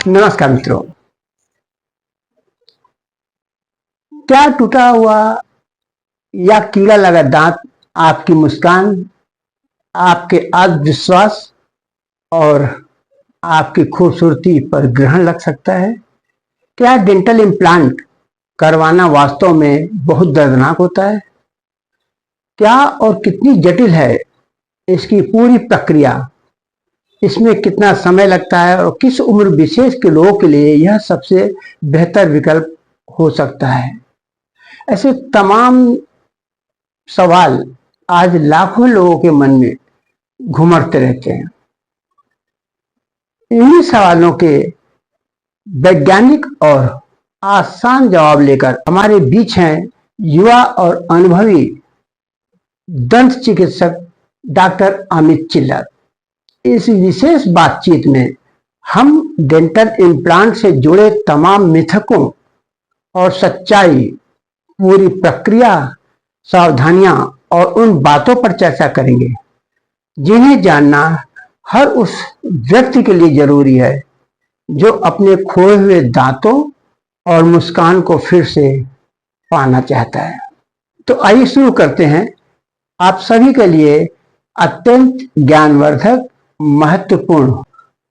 नमस्कार मित्रों। क्या टूटा हुआ या कीड़ा लगा दांत आपकी मुस्कान, आपके आत्मविश्वास और आपकी खूबसूरती पर ग्रहण लग सकता है? क्या डेंटल इम्प्लांट करवाना वास्तव में बहुत दर्दनाक होता है? क्या और कितनी जटिल है इसकी पूरी प्रक्रिया? इसमें कितना समय लगता है और किस उम्र विशेष के लोगों के लिए यह सबसे बेहतर विकल्प हो सकता है? ऐसे तमाम सवाल आज लाखों लोगों के मन में घुमड़ते रहते हैं। इन्हीं सवालों के वैज्ञानिक और आसान जवाब लेकर हमारे बीच हैं युवा और अनुभवी दंत चिकित्सक डॉक्टर अमित चिल्लर। इस विशेष बातचीत में हम डेंटल इम्प्लांट से जुड़े तमाम मिथकों और सच्चाई, पूरी प्रक्रिया, सावधानियां और उन बातों पर चर्चा करेंगे जिन्हें जानना हर उस व्यक्ति के लिए जरूरी है जो अपने खोए हुए दांतों और मुस्कान को फिर से पाना चाहता है। तो आइए शुरू करते हैं आप सभी के लिए अत्यंत ज्ञानवर्धक, महत्वपूर्ण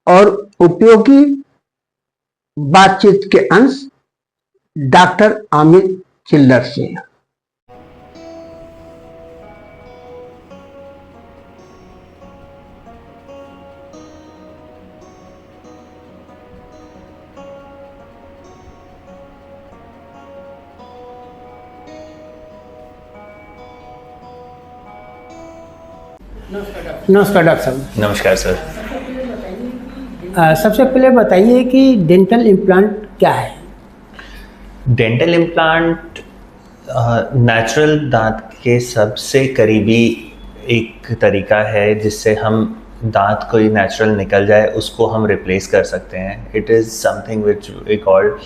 और उपयोगी बातचीत के अंश डॉक्टर अमित चिल्लर से। नमस्कार डॉक्टर साहब। नमस्कार सर। सबसे पहले बताइए कि डेंटल इम्प्लांट क्या है? डेंटल इम्प्लांट नेचुरल दांत के सबसे करीबी एक तरीका है जिससे हम दांत कोई नेचुरल निकल जाए उसको हम रिप्लेस कर सकते हैं। It is something which we call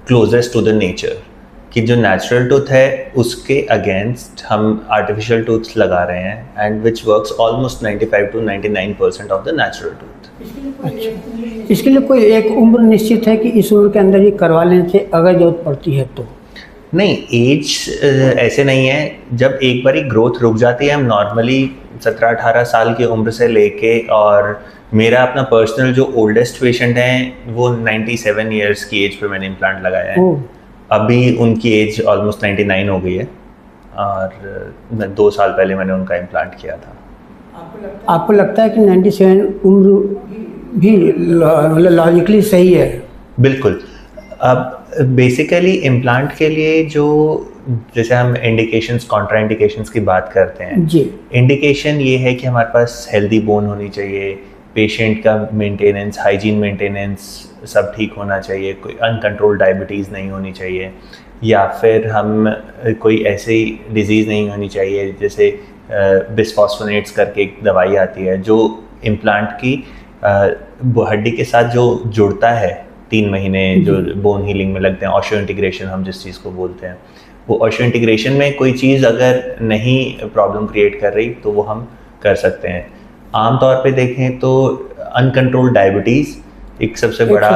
closest to the nature, कि जो नेचुरल टूथ है उसके अगेंस्ट हम आर्टिफिशियल टूथ लगा रहे हैं and which works almost 95 to 99% of the natural tooth. अच्छा, इसके लिए कोई एक उम्र निश्चित है कि इस उम्र के अंदर ही करवा लेने से अगर जरूरत पड़ती है तो? नहीं, एज ऐसे नहीं है। जब एक बारी ग्रोथ रुक जाती है, हम नॉर्मली 17-18 साल की उम्र से लेके, और मेरा अपना पर्सनल जो ओल्डेस्ट पेशेंट हैं वो 97 ईयर्स की एज पे मैंने इम्प्लांट लगाया है। अभी उनकी एज ऑलमोस्ट 99 हो गई है और 2 साल पहले मैंने उनका इम्प्लांट किया था। आपको लगता है कि 97 उम्र भी लॉजिकली सही है? बिल्कुल। अब बेसिकली इम्प्लांट के लिए जो, जैसे हम इंडिकेशंस, कॉन्ट्राइंडिकेशंस की बात करते हैं जी। इंडिकेशन ये है कि हमारे पास हेल्दी बोन होनी चाहिए, पेशेंट का मेंटेनेंस, हाइजीन मेंटेनेंस सब ठीक होना चाहिए, कोई अनकंट्रोल्ड डायबिटीज़ नहीं होनी चाहिए, या फिर हम कोई ऐसी डिजीज़ नहीं होनी चाहिए जैसे बिस्फॉस्फोनेट्स करके एक दवाई आती है जो इम्प्लांट की हड्डी के साथ जो जुड़ता है 3 महीने, जो बोन हीलिंग में लगते हैं, ऑस्टियो इंटीग्रेशन हम जिस चीज़ को बोलते हैं, वो ऑस्टियो इंटीग्रेशन में कोई चीज़ अगर नहीं प्रॉब्लम क्रिएट कर रही तो वो हम कर सकते हैं। आम तौर पे देखें तो अनकंट्रोल्ड डायबिटीज़ एक सबसे बड़ा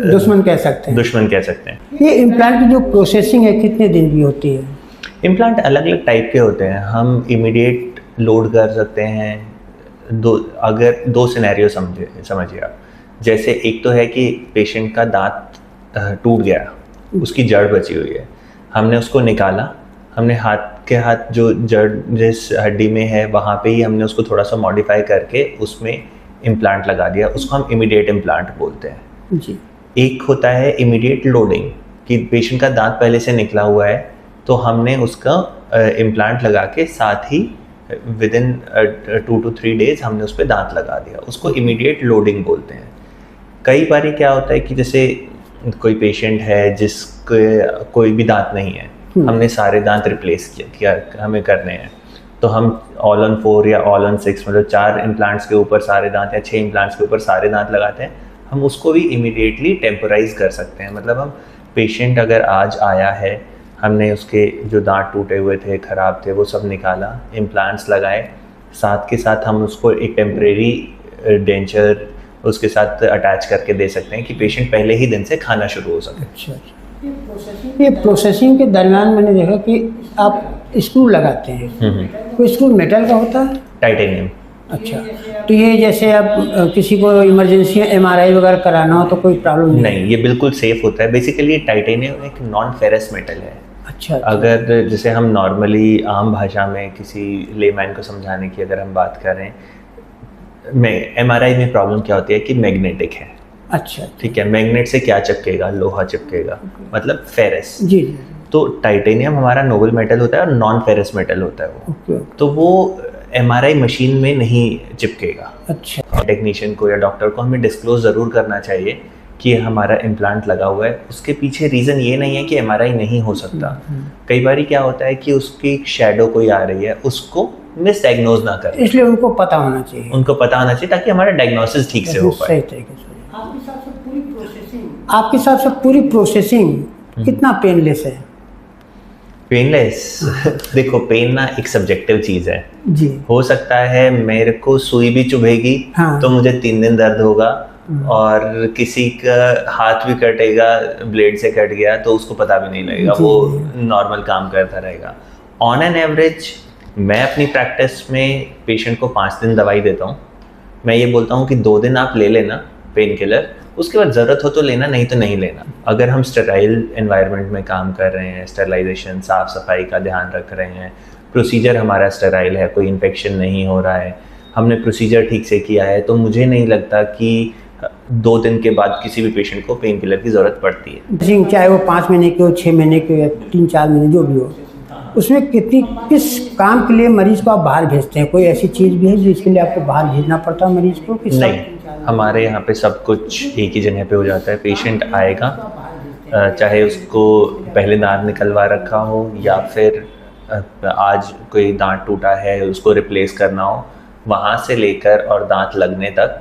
दुश्मन कह सकते हैं। ये इम्प्लांट की जो प्रोसेसिंग है कितने दिन की होती है? इम्प्लांट अलग अलग टाइप के होते हैं। हम इमीडिएट लोड कर सकते हैं। अगर 2 सिनेरियो समझिए आप। जैसे एक तो है कि पेशेंट का दांत टूट गया, उसकी जड़ बची हुई है, हमने उसको निकाला, हमने हाथ जो जड़ जिस हड्डी में है वहाँ पे ही हमने उसको थोड़ा सा मॉडिफाई करके उसमें इम्प्लांट लगा दिया, उसको हम इमीडिएट इम्प्लांट बोलते हैं जी। एक होता है इमीडिएट लोडिंग, कि पेशेंट का दांत पहले से निकला हुआ है तो हमने उसका इम्प्लांट लगा के साथ ही विद इन 2 to 3 days हमने उस पर दांत लगा दिया, उसको इमीडिएट लोडिंग बोलते हैं। कई बार क्या होता है कि जैसे कोई पेशेंट है जिसके कोई भी दांत नहीं है, हमने सारे दांत रिप्लेस किया हमें करने हैं, तो हम ऑल ऑन 4 या ऑल ऑन 6, मतलब 4 इम्प्लांट्स के ऊपर सारे दांत या 6 इम्प्लांट्स के ऊपर सारे दांत लगाते हैं, हम उसको भी इमीडिएटली टेम्पोराइज कर सकते हैं। मतलब हम पेशेंट अगर आज आया है, हमने उसके जो दांत टूटे हुए थे, ख़राब थे, वो सब निकाला, इम्प्लांट्स लगाए, साथ के साथ हम उसको एक टेम्परेरी डेंचर उसके साथ अटैच करके दे सकते हैं कि पेशेंट पहले ही दिन से खाना शुरू हो सके। अच्छा, ये प्रोसेसिंग के दरमियान मैंने देखा कि आप स्क्रू लगाते हैं, तो स्क्रू मेटल का होता है? टाइटेनियम। अच्छा, तो ये जैसे आप किसी को इमरजेंसी MRI वगैरह कराना हो तो कोई प्रॉब्लम नहीं, ये बिल्कुल सेफ होता है। बेसिकली टाइटेनियम एक नॉन फेरस मेटल है। अच्छा, अगर जैसे हम नॉर्मली आम भाषा में किसी लेमैन को समझाने की अगर हम बात करें, MRI में प्रॉब्लम क्या होती है कि मैग्नेटिक है। अच्छा, ठीक है, मैग्नेट से क्या चिपकेगा? लोहा चिपकेगा, मतलब फेरस। जी। तो टाइटेनियम हमारा नोबल मेटल होता है और नॉन फेरस मेटल होता है वो। ओके। तो वो MRI मशीन में नहीं चिपकेगा। अच्छा, टेक्नीशियन को या डॉक्टर को हमें डिस्क्लोज ज़रूर करना चाहिए कि हमारा इम्प्लांट लगा हुआ है। उसके पीछे रीज़न ये नहीं है कि MRI नहीं हो सकता। कई बार क्या होता है कि उसकी शैडो कोई आ रही है, उसको मिसडायग्नोज ना करें, इसलिए उनको पता होना चाहिए। उनको पता होना चाहिए ताकि हमारा डायग्नोसिस ठीक से हो पाए। सही तरीके से। आपके हिसाब से पूरी प्रोसेसिंग कितना पेनलेस है? पेनलेस देखो, पेन ना एक सब्जेक्टिव चीज़ है जी। हो सकता है मेरे को सुई भी चुभेगी, हाँ। तो मुझे 3 दिन दर्द होगा, और किसी का हाथ भी कटेगा, ब्लेड से कट गया, तो उसको पता भी नहीं लगेगा, वो नॉर्मल काम करता रहेगा। ऑन एन एवरेज मैं अपनी प्रैक्टिस में पेशेंट को 5 दिन दवाई देता हूँ। मैं ये बोलता हूँ कि 2 दिन आप ले लेना पेन किलर, उसके बाद ज़रूरत हो तो लेना, नहीं तो नहीं लेना। अगर हम स्टेराइल एनवायरनमेंट में काम कर रहे हैं, स्टेरलाइजेशन, साफ़ सफाई का ध्यान रख रहे हैं, प्रोसीजर हमारा स्टेराइल है, कोई इन्फेक्शन नहीं हो रहा है, हमने प्रोसीजर ठीक से किया है, तो मुझे नहीं लगता कि 2 दिन के बाद किसी भी पेशेंट को पेन किलर की ज़रूरत पड़ती है। चाहे वो 5 महीने की हो, 6 महीने की हो, या 3-4 महीने जो भी हो, उसमें किस काम के लिए मरीज को आप बाहर भेजते हैं? कोई ऐसी चीज़ भी है जिसके लिए आपको बाहर भेजना पड़ता है मरीज को? नहीं, हमारे यहाँ पे सब कुछ एक ही जगह पे हो जाता है। पेशेंट आएगा, चाहे उसको पहले दांत निकलवा रखा हो या फिर आज कोई दांत टूटा है उसको रिप्लेस करना हो, वहाँ से लेकर और दांत लगने तक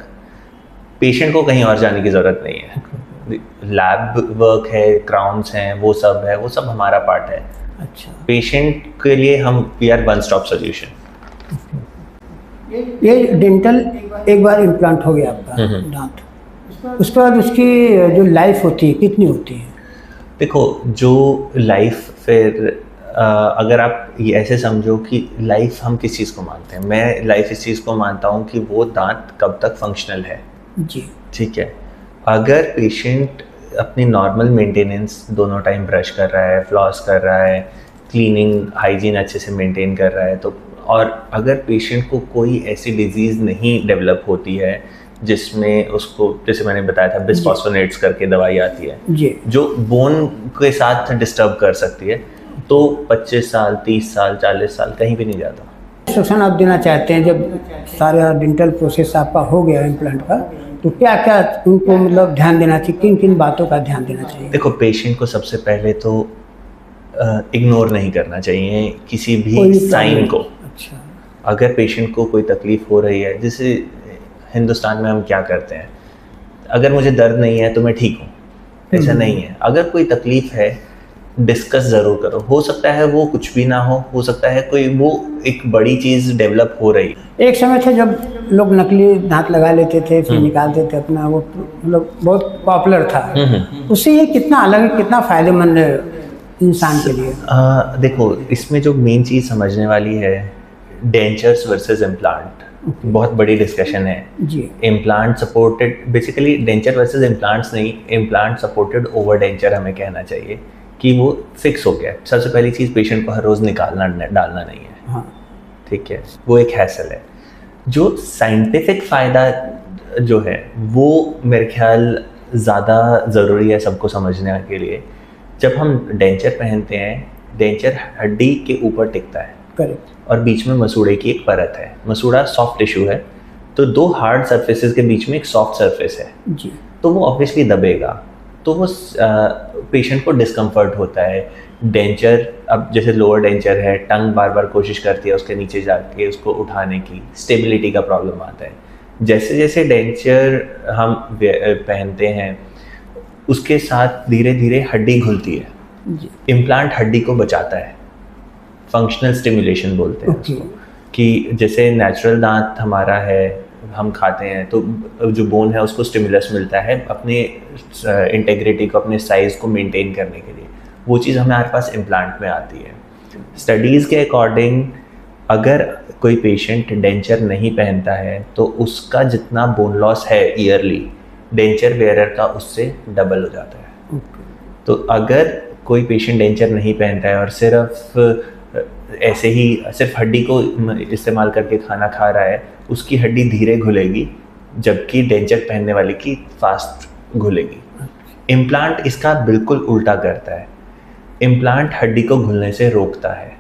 पेशेंट को कहीं और जाने की ज़रूरत नहीं है। लैब वर्क है, क्राउन्स हैं, वो सब है, वो सब हमारा पार्ट है। अच्छा, पेशेंट के लिए हम we are one stop solution. ये डेंटल एक बार इम्प्लांट हो गया आपका दांत, उसके बाद उसकी जो लाइफ होती है कितनी होती है? देखो, जो लाइफ फिर अगर आप ये ऐसे समझो कि लाइफ हम किस चीज़ को मानते हैं, मैं लाइफ इस चीज़ को मानता हूँ कि वो दांत कब तक फंक्शनल है। जी। ठीक है, अगर पेशेंट अपनी नॉर्मल मेंटेनेंस दोनों टाइम ब्रश कर रहा है, फ्लॉस कर रहा है, क्लीनिंग हाइजीन अच्छे से मेंटेन कर रहा है, तो और अगर पेशेंट को कोई ऐसी डिजीज़ नहीं डेवलप होती है जिसमें उसको, जैसे मैंने बताया था, बिस्फॉस्फोनेट्स करके दवाई आती है जी, जो बोन के साथ डिस्टर्ब कर सकती है, तो 25 साल, 30 साल, 40 साल कहीं भी नहीं जाता। इंस्ट्रक्शन आप देना चाहते हैं जब सारा डेंटल प्रोसेस आपका हो गया इम्प्लांट का, तो क्या क्या उनको मतलब ध्यान देना चाहिए, किन किन बातों का ध्यान देना चाहिए? देखो, पेशेंट को सबसे पहले तो इग्नोर नहीं करना चाहिए किसी भी साइन को। अच्छा, अगर पेशेंट को कोई तकलीफ हो रही है, जैसे हिंदुस्तान में हम क्या करते हैं, अगर मुझे दर्द नहीं है तो मैं ठीक हूँ, ऐसा नहीं है। अगर कोई तकलीफ है, डिस्कस ज़रूर करो। हो सकता है वो कुछ भी ना हो सकता है कोई वो एक बड़ी चीज़ डेवलप हो रही। एक समय था जब लोग नकली दांत लगा लेते थे, फिर निकालते थे अपना, वो मतलब बहुत पॉपुलर था। उससे ये कितना अलग है, कितना फ़ायदेमंद है इंसान के लिए? देखो, इसमें जो मेन चीज़ समझने वाली है, डेंचर्स वर्सेस इम्प्लांट, बहुत बड़ी डिस्कशन है जी। Implant supported, basically denture versus implants नहीं, इम्प्लांट सपोर्टेड ओवर डेंचर हमें कहना चाहिए कि वो फिक्स हो गया। सबसे पहली चीज़, पेशेंट को हर रोज़ निकालना डालना नहीं है। हाँ। ठीक है, वो एक हैसल है। जो साइंटिफिक फ़ायदा जो है वो मेरे ख्याल ज़्यादा ज़रूरी है सबको समझने के लिए। जब हम डेंचर पहनते हैं, डेंचर हड्डी के ऊपर टिकता है। करेक्ट। और बीच में मसूड़े की एक परत है। मसूड़ा सॉफ्ट टिश्यू है, तो 2 हार्ड सरफेसेस के बीच में एक सॉफ्ट सरफेस है जी। तो वो ऑब्वियसली दबेगा, तो वो पेशेंट को डिस्कम्फर्ट होता है। डेंचर, अब जैसे लोअर डेंचर है, टंग बार बार कोशिश करती है उसके नीचे जाके उसको उठाने की, स्टेबिलिटी का प्रॉब्लम आता है। जैसे जैसे डेंचर हम पहनते हैं, उसके साथ धीरे धीरे हड्डी घुलती है। इम्प्लांट हड्डी को बचाता है, फंक्शनल स्टिमुलेशन बोलते हैं उसको। कि जैसे नेचुरल दांत हमारा है, हम खाते हैं तो जो बोन है उसको स्टिमुलस मिलता है अपने इंटेग्रिटी को, अपने साइज़ को मेंटेन करने के लिए। वो चीज़ हमारे पास इम्प्लांट में आती है। स्टडीज़ के अकॉर्डिंग अगर कोई पेशेंट डेंचर नहीं पहनता है तो उसका जितना बोन लॉस है ईयरली, डेंचर वेयरर का उससे डबल हो जाता है। तो अगर कोई पेशेंट डेंचर नहीं पहनता है और सिर्फ ऐसे ही सिर्फ हड्डी को इस्तेमाल करके खाना खा रहा है, उसकी हड्डी धीरे घुलेगी, जबकि डेंचर पहनने वाले की फास्ट घुलेगी। इम्प्लांट इसका बिल्कुल उल्टा करता है। इम्प्लांट हड्डी को घुलने से रोकता है,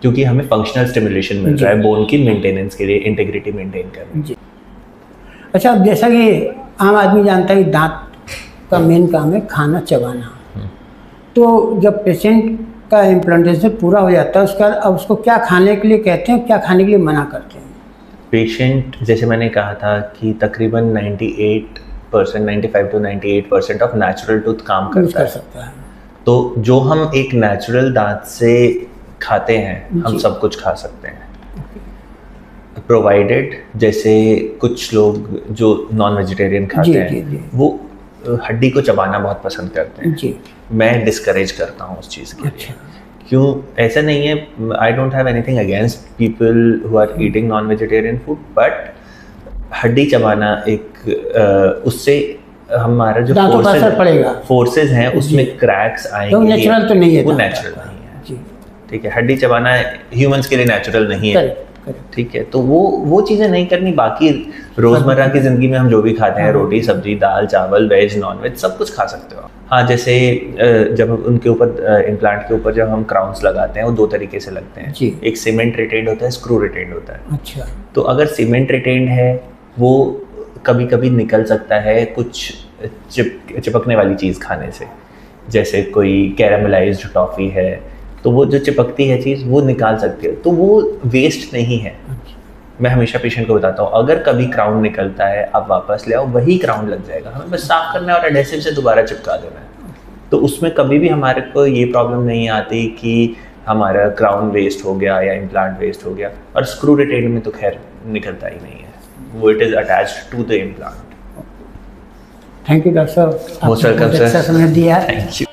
क्योंकि हमें फंक्शनल स्टिमुलेशन मिल रहा है बोन की मेंटेनेंस के लिए, इंटेग्रिटी मेंटेन करने। जी। अच्छा, अब जैसा कि आम आदमी जानता है कि दांत का मेन काम है खाना चबाना, तो जब पेशेंट का इम्प्लांटेशन पूरा हो जाता है उसका अब उसको क्या खाने के लिए कहते हैं, क्या खाने के लिए मना करते हैं? पेशेंट, जैसे मैंने कहा था कि तकरीबन 95 to 98% ऑफ नेचुरल टूथ काम करता है। तो जो हम एक नेचुरल दांत से खाते हैं हम सब कुछ खा सकते हैं, प्रोवाइडेड जैसे कुछ लोग जो नॉन वेजिटेरियन खाते हैं वो हड्डी को चबाना बहुत पसंद करते हैं। जी। मैं डिस्करेज करता हूँ उस चीज़ के लिए। क्यों? ऐसा नहीं है, I don't have anything against people who are eating non vegetarian food, but हड्डी चबाना एक उससे हमारा जो फोर्सेज हैं उसमें क्रैक्स आएंगे। तो नेचुरल तो नहीं है, वो नेचुरल नहीं है। ठीक है, हड्डी चबाना ह्यूमंस के लिए नेचुरल नहीं है। ठीक है, तो वो चीज़ें नहीं करनी। बाकी रोज़मर्रा की ज़िंदगी में हम जो भी खाते हैं, रोटी सब्जी दाल चावल वेज नॉन वेज सब कुछ खा सकते हो। हाँ, जैसे जब उनके ऊपर इम्प्लांट के ऊपर जब हम क्राउन्स लगाते हैं वो दो तरीके से लगते हैं। एक सीमेंट रिटेन्ड होता है, स्क्रू रिटेन्ड होता है। अच्छा। तो अगर सीमेंट रिटेन्ड है वो कभी कभी निकल सकता है कुछ चिपकने वाली चीज़ खाने से, जैसे कोई कैरामलाइज्ड टॉफ़ी है तो वो जो चिपकती है चीज़ वो निकाल सकती है, तो वो वेस्ट नहीं है। मैं हमेशा पेशेंट को बताता हूँ अगर कभी क्राउन निकलता है आप वापस ले आओ, वही क्राउन लग जाएगा, हमें बस साफ करना है और एडेसिव से दोबारा चिपका देना है। तो उसमें कभी भी हमारे को ये प्रॉब्लम नहीं आती कि हमारा क्राउन वेस्ट हो गया या इम्प्लांट वेस्ट हो गया। और स्क्रू रिटेन में तो खैर निकलता ही नहीं है, वो it is attached to the implant. Thank you doctor साहब, मोस्ट वेलकम सर, अच्छा समय दिया। Thank you.